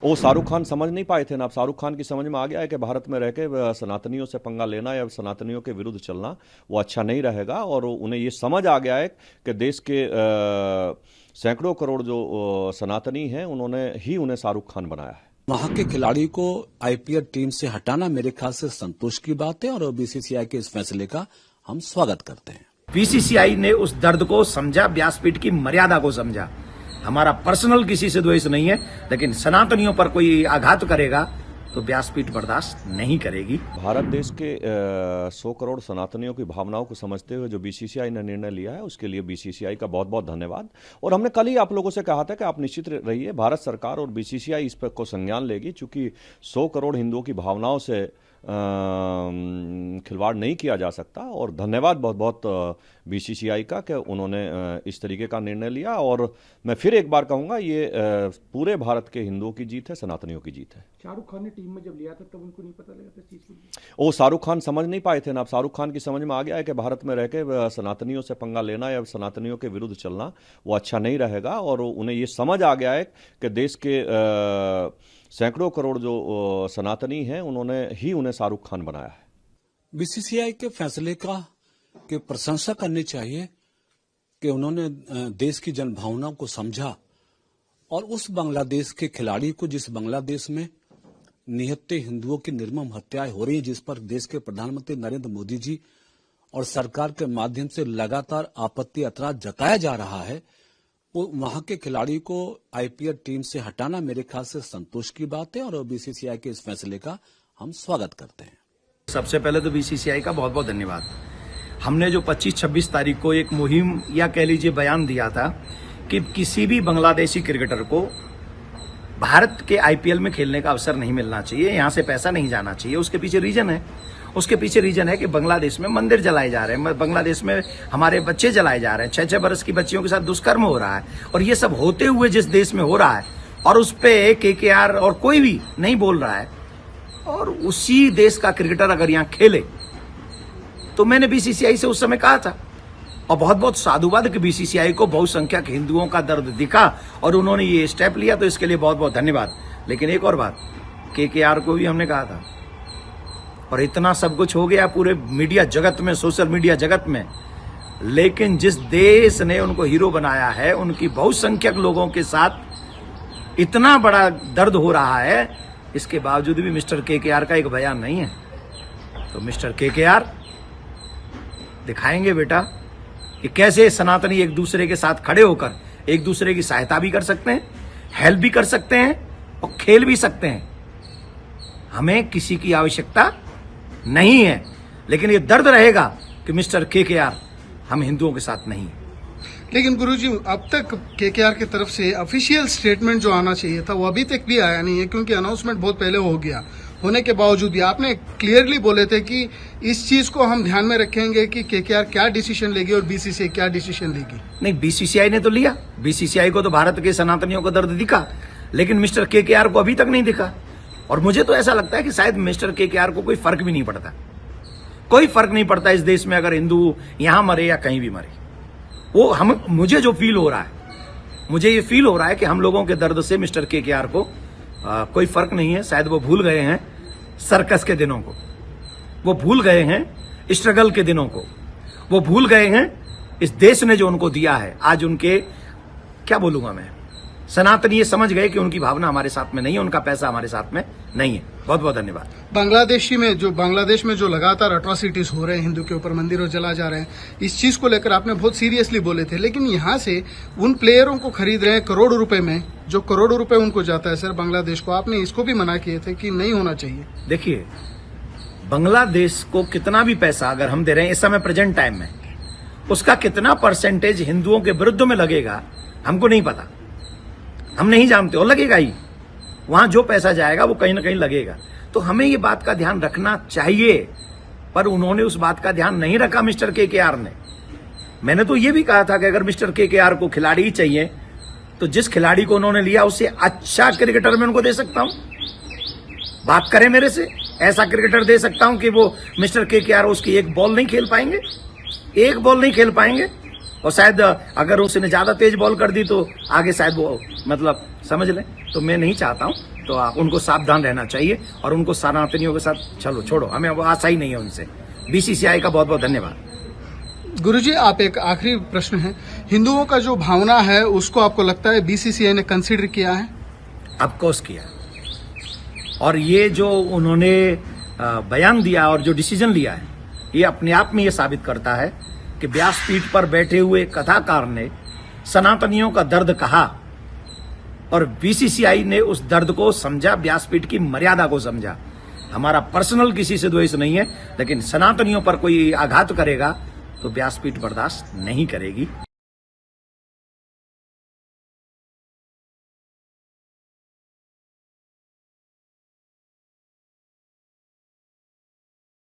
वो शाहरुख खान समझ नहीं पाए थे ना। अब शाहरुख खान की समझ में आ गया है कि भारत में रह के सनातनियों से पंगा लेना या सनातनियों के विरुद्ध चलना वो अच्छा नहीं रहेगा। और उन्हें ये समझ आ गया है कि देश के सैकड़ों करोड़ जो सनातनी हैं उन्हें शाहरुख खान बनाया है। वहां के खिलाड़ी को आईपीएल टीम से हटाना मेरे ख्याल से संतोष की बात है और बीसीसीआई के इस फैसले का हम स्वागत करते हैं। बीसीसीआई ने उस दर्द को समझा, व्यासपीठ की मर्यादा को समझा। हमारा पर्सनल किसी से द्वेष नहीं है, लेकिन सनातनियों पर कोई आघात करेगा तो व्यासपीठ बर्दाश्त नहीं करेगी। भारत देश के 100 करोड़ सनातनियों की भावनाओं को समझते हुए जो बीसीसीआई ने निर्णय लिया है उसके लिए बीसीसीआई का बहुत बहुत धन्यवाद। और हमने कल ही आप लोगों से कहा था कि आप निश्चित रहिए, भारत सरकार और बीसीसीआई इस पर को संज्ञान लेगी, चूंकि 100 करोड़ हिंदुओं की भावनाओं से खिलवाड़ नहीं किया जा सकता। और धन्यवाद बहुत बहुत बीसीसीआई का कि उन्होंने इस तरीके का निर्णय लिया। और मैं फिर एक बार कहूंगा, ये पूरे भारत के हिंदुओं की जीत है, सनातनियों की जीत है। शाहरुख खान ने टीम में जब लिया था तब उनको नहीं पता लगा था चीज की। वो शाहरुख खान समझ नहीं पाए थे ना। अब शाहरुख खान की समझ में आ गया है कि भारत में रह के सनातनियों से पंगा लेना या सनातनियों के विरुद्ध चलना वो अच्छा नहीं रहेगा। और उन्हें ये समझ आ गया है कि देश के सैकड़ों करोड़ जो सनातनी हैं उन्हें शाहरुख खान बनाया है। बीसीसीआई के फैसले की प्रशंसा करनी चाहिए कि उन्होंने देश की जनभावना को समझा और उस बांग्लादेश के खिलाड़ी को, जिस बांग्लादेश में निहत्थे हिंदुओं की निर्मम हत्याएं हो रही हैं, जिस पर देश के प्रधानमंत्री नरेंद्र मोदी जी और सरकार के माध्यम से लगातार आपत्ति ऐतराज जताया जा रहा है, वो वहां के खिलाड़ी को आईपीएल टीम से हटाना मेरे ख्याल से संतोष की बात है और बीसीसीआई के इस फैसले का हम स्वागत करते हैं। सबसे पहले तो बीसीसीआई का बहुत बहुत धन्यवाद। हमने जो 25-26 तारीख को एक मुहिम या कह लीजिए बयान दिया था कि किसी भी बांग्लादेशी क्रिकेटर को भारत के आईपीएल में खेलने का अवसर नहीं मिलना चाहिए, यहां से पैसा नहीं जाना चाहिए। उसके पीछे रीजन है कि बांग्लादेश में मंदिर जलाए जा रहे हैं, बांग्लादेश में हमारे बच्चे जलाए जा रहे हैं, 6-6 बरस की बच्चियों के साथ दुष्कर्म हो रहा है। और ये सब होते हुए जिस देश में हो रहा है और उस पे केकेआर और कोई भी नहीं बोल रहा है, और उसी देश का क्रिकेटर अगर यहां खेले, तो मैंने बीसीसीआई से उस समय कहा था और बहुत बहुत साधुवाद कि बीसीसीआई को बहुसंख्यक हिंदुओं का दर्द दिखा और उन्होंने ये स्टेप लिया, तो इसके लिए बहुत बहुत धन्यवाद। लेकिन एक और बात, केकेआर को भी हमने कहा था, और इतना सब कुछ हो गया पूरे मीडिया जगत में, सोशल मीडिया जगत में, लेकिन जिस देश ने उनको हीरो बनाया है, उनकी बहुसंख्यक लोगों के साथ इतना बड़ा दर्द हो रहा है, इसके बावजूद भी मिस्टर केकेआर का एक बयान नहीं है। तो मिस्टर केकेआर दिखाएंगे बेटा कि कैसे सनातनी एक दूसरे के साथ खड़े होकर एक दूसरे की सहायता भी कर सकते हैं, हेल्प भी कर सकते हैं और खेल भी सकते हैं। हमें किसी की आवश्यकता नहीं है, लेकिन ये दर्द रहेगा कि मिस्टर केकेआर हम हिंदुओं के साथ नहीं। लेकिन गुरुजी, अब तक केकेआर की तरफ से ऑफिशियल स्टेटमेंट जो आना चाहिए था वो अभी तक भी आया नहीं है, क्योंकि अनाउंसमेंट बहुत पहले हो गया। होने के बावजूद भी आपने क्लियरली बोले थे कि इस चीज को हम ध्यान में रखेंगे कि केकेआर क्या डिसीजन लेगी और बीसीसीआई क्या डिसीजन लेगी। नहीं, बीसीसीआई ने तो लिया, बीसीसीआई को तो भारत के सनातनियों को दर्द दिखा, लेकिन मिस्टर केकेआर को अभी तक नहीं दिखा। और मुझे तो ऐसा लगता है कि शायद मिस्टर केकेआर को कोई फर्क भी नहीं पड़ता, कोई फर्क नहीं पड़ता इस देश में अगर हिंदू यहां मरे या कहीं भी मरे। मुझे जो फील हो रहा है, मुझे ये फील हो रहा है कि हम लोगों के दर्द से मिस्टर केकेआर को कोई फर्क नहीं है। शायद वो भूल गए हैं सर्कस के दिनों को, वो भूल गए हैं स्ट्रगल के दिनों को, वो भूल गए हैं इस देश ने जो उनको दिया है। आज उनके, क्या बोलूंगा मैं, सनातनी ये समझ गए कि उनकी भावना हमारे साथ में नहीं है, उनका पैसा हमारे साथ में नहीं है। बहुत बहुत धन्यवाद। बांग्लादेश में जो लगातार अट्रॉसिटीज हो रहे हैं, हिंदू के ऊपर मंदिरों जला जा रहे हैं, इस चीज को लेकर आपने बहुत सीरियसली बोले थे, लेकिन यहाँ से उन प्लेयरों को खरीद रहे हैं करोड़ों रुपए में, जो करोड़ों रुपए उनको जाता है सर बांग्लादेश को, आपने इसको भी मना किए थे कि नहीं होना चाहिए। देखिए, बांग्लादेश को कितना भी पैसा अगर हम दे रहे हैं इस समय प्रेजेंट टाइम में, उसका कितना परसेंटेज हिंदुओं के विरुद्ध में लगेगा हमको नहीं पता, हम नहीं जानते, और लगेगा ही। वहां जो पैसा जाएगा वो कहीं ना कहीं लगेगा। तो हमें ये बात का ध्यान रखना चाहिए, पर उन्होंने उस बात का ध्यान नहीं रखा मिस्टर केकेआर ने। मैंने तो ये भी कहा था कि अगर मिस्टर केकेआर को खिलाड़ी ही चाहिए तो जिस खिलाड़ी को उन्होंने लिया उससे अच्छा क्रिकेटर मैं उनको दे सकता हूं। बात करें मेरे से, ऐसा क्रिकेटर दे सकता हूं कि वो मिस्टर केकेआर उसकी एक बॉल नहीं खेल पाएंगे, एक बॉल नहीं खेल पाएंगे। और शायद अगर उसने ज्यादा तेज बॉल कर दी तो आगे शायद वो मतलब समझ लें, तो मैं नहीं चाहता हूं। तो उनको सावधान रहना चाहिए और उनको सनातनियों के साथ चलो छोड़ो, हमें वो आशा ही नहीं है उनसे। बीसीसीआई का बहुत बहुत धन्यवाद। गुरुजी, आप एक आखिरी प्रश्न है, हिंदुओं का जो भावना है उसको आपको लगता है बीसीसीआई ने कंसीडर किया है? ऑफकोर्स किया। और ये जो उन्होंने बयान दिया और जो डिसीजन लिया है, ये अपने आप में ये साबित करता है कि व्यासपीठ पर बैठे हुए कथाकार ने सनातनियों का दर्द कहा और बीसीसीआई ने उस दर्द को समझा, व्यासपीठ की मर्यादा को समझा। हमारा पर्सनल किसी से द्वेष नहीं है, लेकिन सनातनियों पर कोई आघात करेगा तो व्यासपीठ बर्दाश्त नहीं करेगी।